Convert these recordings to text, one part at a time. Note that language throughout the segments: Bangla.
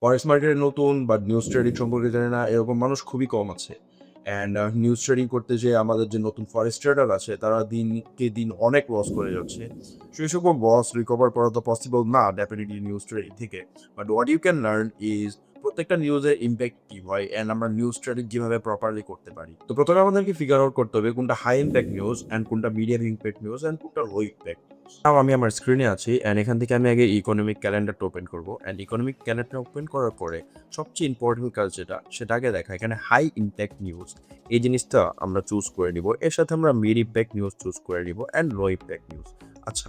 ফরেক্স মার্কেটে নতুন বা নিউজ ট্রেডিং সম্পর্কে জানে না এরকম মানুষ খুবই কম আছে। অ্যান্ড নিউজ ট্রেডিং করতে যেয়ে আমাদের যে নতুন ফরেক্স ট্রেডার আছে তারা দিনকে দিন অনেক লস করে যাচ্ছে। সেই সকল লস রিকভার করা তো পসিবল না ডেফিনিটলি নিউজ ট্রেডিং থেকে। But what you can learn is প্রত্যেকটা নিউজের ইম্প্যাক্ট কি হয় অ্যান্ড আমরা নিউজ ট্রেডিং কিভাবে প্রপারলি করতে পারি। তো প্রথমে আমাদেরকে ফিগার আউট করতে হবে কোনটা হাই ইম্প্যাক্ট নিউজ অ্যান্ড কোনটা মিডিয়াম ইম্প্যাক্ট নিউজ অ্যান্ড কোনটা লো ইম্প্যাক্ট। নাও আমি আমার স্ক্রিনে আছি অ্যান্ড এখান থেকে আমি আগে ইকোনমিক ক্যালেন্ডারটা ওপেন করবো অ্যান্ড ইকোনমিক ক্যালেন্ডার ওপেন করার পরে সবচেয়ে ইম্পর্টেন্ট কাজ যেটা সেটা আগে দেখা এখানে হাই ইম্প্যাক্ট নিউজ এই জিনিসটা আমরা চুজ করে নিব। এর সাথে আমরা মিড ইম্প্যাক্ট নিউজ চুজ করে নিব অ্যান্ড লো ইম্প্যাক্ট নিউজ। আচ্ছা,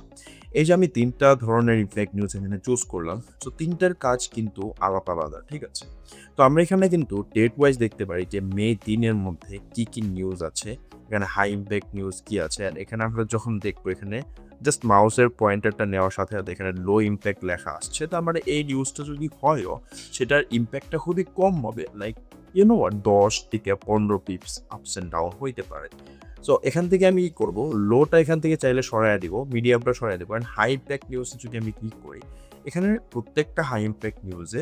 এই যে আমি তিনটা ধরনের ইম্প্যাক্ট নিউজ এখানে চুজ করলাম, তো তিনটার কাজ কিন্তু আলাদা আলাদা, ঠিক আছে? তো আমরা এখানে কিন্তু ডেট ওয়াইজ দেখতে পারি যে মে 3-এর মধ্যে কি কি নিউজ আছে, এখানে হাই ইম্প্যাক্ট নিউজ কি আছে। আর এখানে আমরা যখন দেখবো এখানে জাস্ট মাউসের পয়েন্টারটা নেওয়ার সাথে সাথে এখানে লো ইম্প্যাক্ট লেখা আসছে, তার মানে এই নিউজটা যদি হয়ও সেটার ইম্প্যাক্টটা খুবই কম হবে, লাইক 10 থেকে 15 পিপস আপস অ্যান্ড ডাউন হইতে পারে। সো এখান থেকে আমি কি করবো, লোটা এখান থেকে চাইলে সরাই দিব, মিডিয়ামটা সরাই দেবো, অ্যান্ড হাই ইম্প্যাক্ট নিউজে যদি আমি ক্লিক করি এখানে প্রত্যেকটা হাই ইম্প্যাক্ট নিউজে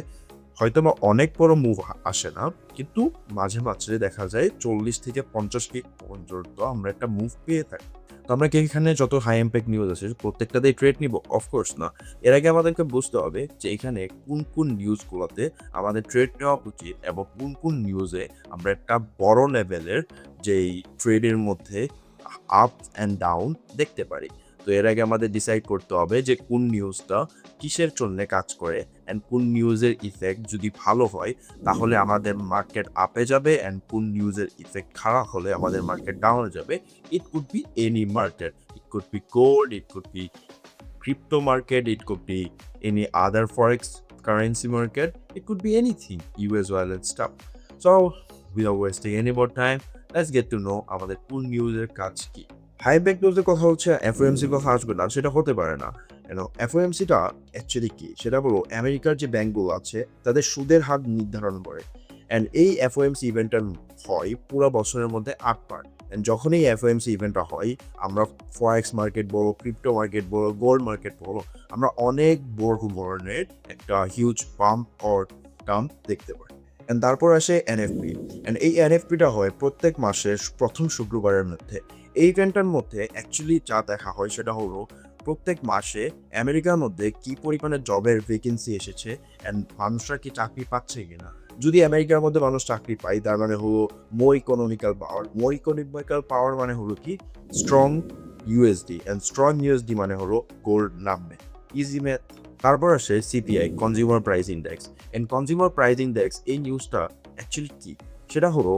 হয়তো বা অনেক বড় মুভ আসে না, কিন্তু মাঝে মাঝে দেখা যায় 40 থেকে 50 পিপ পর্যন্ত আমরা একটা মুভ পেয়ে থাকি। তো আমরা কি এখানে যত হাই ইম্প্যাক্ট নিউজ আছে প্রত্যেকটাতেই ট্রেড নিব? অফকোর্স না। এর আগে আমাদেরকে বুঝতে হবে যে এখানে কোন কোন নিউজগুলোতে আমাদের ট্রেড নেওয়া উচিত এবং কোন কোন নিউজে আমরা একটা বড় লেভেলের যেই ট্রেডের মধ্যে আপ অ্যান্ড ডাউন দেখতে পারি। তো এর আগে আমাদের ডিসাইড করতে হবে যে কোন নিউজটা কিসের জন্য কাজ করে অ্যান্ড কোন নিউজের ইফেক্ট যদি ভালো হয় তাহলে আমাদের মার্কেট আপে যাবে অ্যান্ড কোন নিউজের ইফেক্ট খারাপ হলে আমাদের মার্কেট ডাউনে যাবে। It could be any market. It could be gold, it could be crypto market, it could be any other forex currency market, it could be anything, US wallet stuff. So, without wasting any more time, let's get to know আমাদের কোন নিউজের কাজ কি। হাই ইম্প্যাক্ট নিউজের কথা হচ্ছে এফওএমসি কথা আসবে না, সেটা হতে পারে না। এফওএমসিটা অ্যাকচুয়ালি কি সেটা হলো আমেরিকার যে ব্যাংকগুলো আছে তাদের সুদের হার নির্ধারণ করে। অ্যান্ড এই এফওএমসি ইভেন্টটা হয় পুরো বছরের মধ্যে 8 বার। অ্যান্ড যখন এই এফওএমসি ইভেন্টটা হয় আমরা ফরেক্স মার্কেট বলো, ক্রিপ্টো মার্কেট বলো, গোল্ড মার্কেট বলো, আমরা অনেক বড় ধরনের একটা হিউজ পাম্প অর ডাম্প দেখতে পাই। অ্যান্ড তারপর আসে এনএফপি। অ্যান্ড এই এনএফপিটা হয় প্রত্যেক মাসের প্রথম শুক্রবারের মধ্যে। এই ইভেন্টটার মধ্যে অ্যাকচুয়ালি যা দেখা হয় সেটা হলো প্রত্যেক মাসে আমেরিকার মধ্যে কি পরিমাণে জবের ভ্যাকেন্সি এসেছে অ্যান্ড মানুষরা কি চাকরি পাচ্ছে কিনা। যদি আমেরিকার মধ্যে মানুষ চাকরি পায় তার মানে হলো ইকোনমিক্যাল পাওয়ার মানে হলো কি strong USD, and strong USD মানে হলো গোল্ড নামবে। Easy math. তারপর আসে CPI, consumer price index. And consumer price index এই নিউজটা অ্যাকচুয়ালি কি সেটা হলো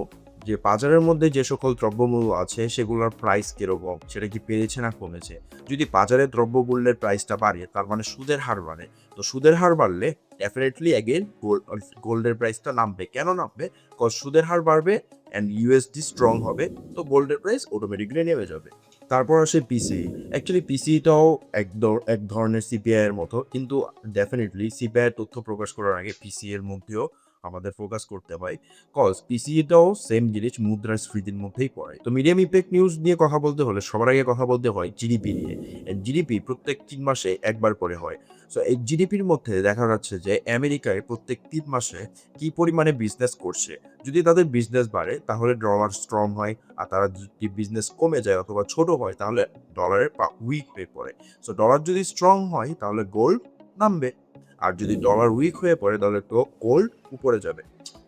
যে বাজারের মধ্যে যে সকল দ্রব্যমূল্য আছে সেগুলোর প্রাইস কিরকম, সেটা কি বেড়েছে না কমেছে। যদি বাজারে দ্রব্যমূল্যের প্রাইসটা বাড়ে তার মানে সুদের হার বাড়ে। তো সুদের হার বাড়লে ডেফিনেটলি অ্যাগেন গোল্ডের প্রাইসটা নামবে। কেন নামবে? কজ সুদের হার বাড়বে অ্যান্ড ইউএসডি স্ট্রং হবে, তো গোল্ডের প্রাইস অটোমেটিকলি নেমে যাবে। তারপর আসে পিসি। অ্যাকচুয়ালি পিসিটাও এক ধরনের সিপিআই এর মতো, কিন্তু ডেফিনেটলি সিপিআই এর তথ্য প্রকাশ করার আগে পিসি এর মধ্যেও আমাদের ফোকাস করতে হয়, কজ পিসিটাও সেম জিনিস মুদ্রাস্ফীতির মধ্যেই পড়ে। তো মিডিয়াম ইম্প্যাক্ট নিউজ নিয়ে কথা বলতে হলে সবার আগে কথা বলতে হয় জিডিপি নিয়ে। জিডিপি প্রত্যেক 3 মাসে একবার করে হয়। সো এই জিডিপির মধ্যে দেখা যাচ্ছে যে আমেরিকায় প্রত্যেক 3 মাসে কি পরিমাণে বিজনেস করছে। যদি তাদের বিজনেস বাড়ে তাহলে ডলার স্ট্রং হয়, আর তারা যদি বিজনেস কমে যায় অথবা ছোট হয় তাহলে ডলারের উইক হয়ে পড়ে। সো ডলার যদি স্ট্রং হয় তাহলে গোল্ড নামবে, আর যদি ডলার উইক হয়ে পড়ে তাহলে তো গোল্ড উপরে যাবে।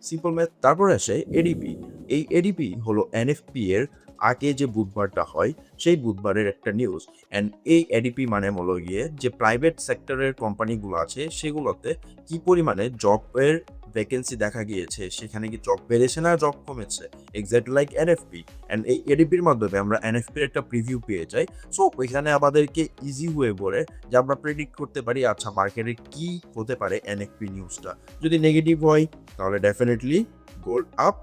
Simple math. তারপরে আসে এডিপি। এই এডিপি হলো এনএফপি এর আগে যে বুধবারটা হয় সেই বুধবারের একটা নিউজ। অ্যান্ড এই এডিপি মানে হলো গিয়ে যে প্রাইভেট সেক্টরের কোম্পানিগুলো আছে সেগুলোতে কি পরিমাণে জবের ভ্যাকেন্সি দেখা গিয়েছে, সেখানে কি জব বেড়েছে না জব কমেছে, এক্স্যাক্ট লাইক এনএফপি। অ্যান্ড এই এডিপির মাধ্যমে আমরা এনএফপির একটা প্রিভিউ পেয়ে যাই। সো ওইখানে আমাদেরকে ইজি হয়ে পড়ে যে আমরা প্রেডিক্ট করতে পারি আচ্ছা মার্কেটে কি হতে পারে এনএফপি নিউজটা। যদি নেগেটিভ হয় তাহলে ডেফিনেটলি গোল্ড আপ,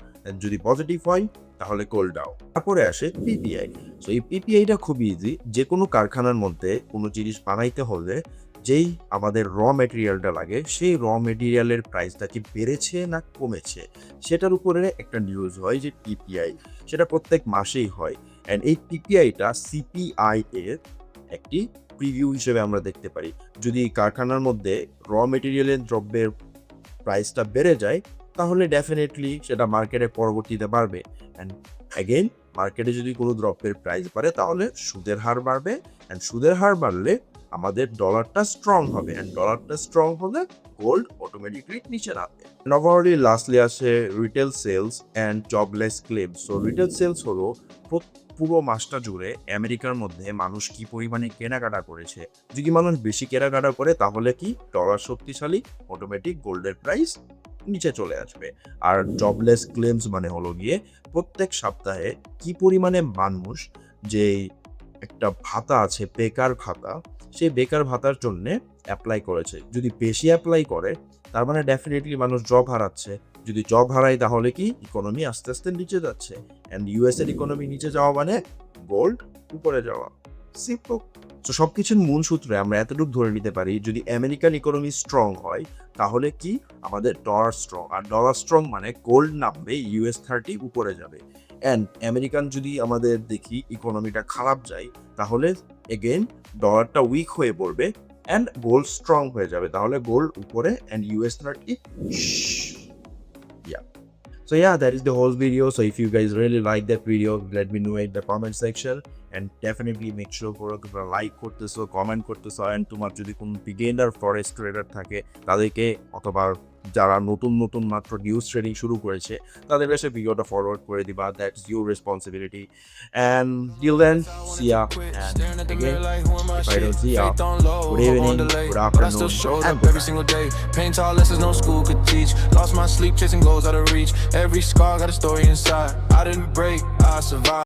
যদি পজিটিভ হয় তাহলে গোল্ড ডাউন। তারপরে আসে পিপিআই। সো এই পিপিআইটা খুবই ইজি। যে কোনো কারখানার মধ্যে কোনো জিনিস বানাইতে হলে যেই আমাদের র মেটেরিয়ালটা লাগে সেই র মেটেরিয়ালের প্রাইসটা কি বেড়েছে না কমেছে সেটার উপরে একটা নিউজ হয় যে পিপিআই। সেটা প্রত্যেক মাসেই হয়। অ্যান্ড এই পিপিআইটা সিপিআই এর একটি প্রিভিউ হিসেবে আমরা দেখতে পারি। যদি কারখানার মধ্যে র মেটেরিয়ালের দ্রব্যের প্রাইসটা বেড়ে যায় তাহলে ডেফিনেটলি সেটা মার্কেটে পরবর্তীতে বাড়বে। অ্যান্ড অ্যাগেন মার্কেটে যদি কোনো দ্রব্যের প্রাইস বাড়ে তাহলে সুদের হার বাড়বে, অ্যান্ড সুদের হার বাড়লে আমাদের ডলারটা স্ট্রং হবে, অ্যান্ড ডলারটা স্ট্রং হলে গোল্ড অটোমেটিকলি নিচে নামবে। ওভারঅলি লাস্টলি আসে retail sales and jobless claim. So retail sales হলো পুরো মাসটা জুড়ে আমেরিকার মধ্যে মানুষ কি পরিমাণে কেনাকাটা করেছে। যদি মানুষ বেশি কেনাকাটা করে তাহলে কি ডলার শক্তিশালী, অটোমেটিক গোল্ডের প্রাইস নিচে চলে আসবে। আর জবলেস ক্লেমস মানে হলো গিয়ে প্রত্যেক সপ্তাহে কি পরিমাণে মানুষ যে একটা ভাতা আছে বেকার ভাতা, সেই বেকার ভাতার জন্য অ্যাপ্লাই করেছে। যদি বেশি অ্যাপ্লাই করে তার মানে ডেফিনেটলি মানুষ জব হারাচ্ছে। যদি জব হারায় তাহলে কি ইকোনমি আস্তে আস্তে নিচে যাচ্ছে, অ্যান্ড ইউএস এর ইকোনমি নিচে যাওয়া মানে গোল্ড উপরে যাওয়া। সিম্পল। তো সবকিছুর মূল সূত্রে আমরা এতটুকু ধরে নিতে পারি, যদি আমেরিকান ইকোনমি স্ট্রং হয় তাহলে কি আমাদের ডলার স্ট্রং, আর ডলার স্ট্রং মানে গোল্ড নামবে, US30 উপরে যাবে। অ্যান্ড আমেরিকান যদি আমাদের দেখি ইকোনমিটা খারাপ যায় তাহলে এগেন ডলারটা উইক হয়ে পড়বে অ্যান্ড গোল্ড স্ট্রং হয়ে যাবে, তাহলে গোল্ড উপরে and US30 yeah. So yeah, that is the whole video. So if you guys really like that video, let me know in the comment section, and definitely make sure তোমরা লাইক করতেছো, কমেন্ট করতেছো, and তোমার যদি কোনো বিগিনার ফরেক্স ট্রেডার থাকে তাদেরকে, অথবা যারা নতুন নতুন মাত্র নিউজ ট্রেডিং শুরু করেছে তাদের কাছে ভিডিওটা ফরওয়ার্ড করে দিবা। That's your responsibility. And till then, see ya, and again, if I don't see ya, good evening, good afternoon, and every single day. Pain tall lessons no school could teach. Lost my sleep chasing goals out of reach. Every scar got a story inside. I didn't break, I survived.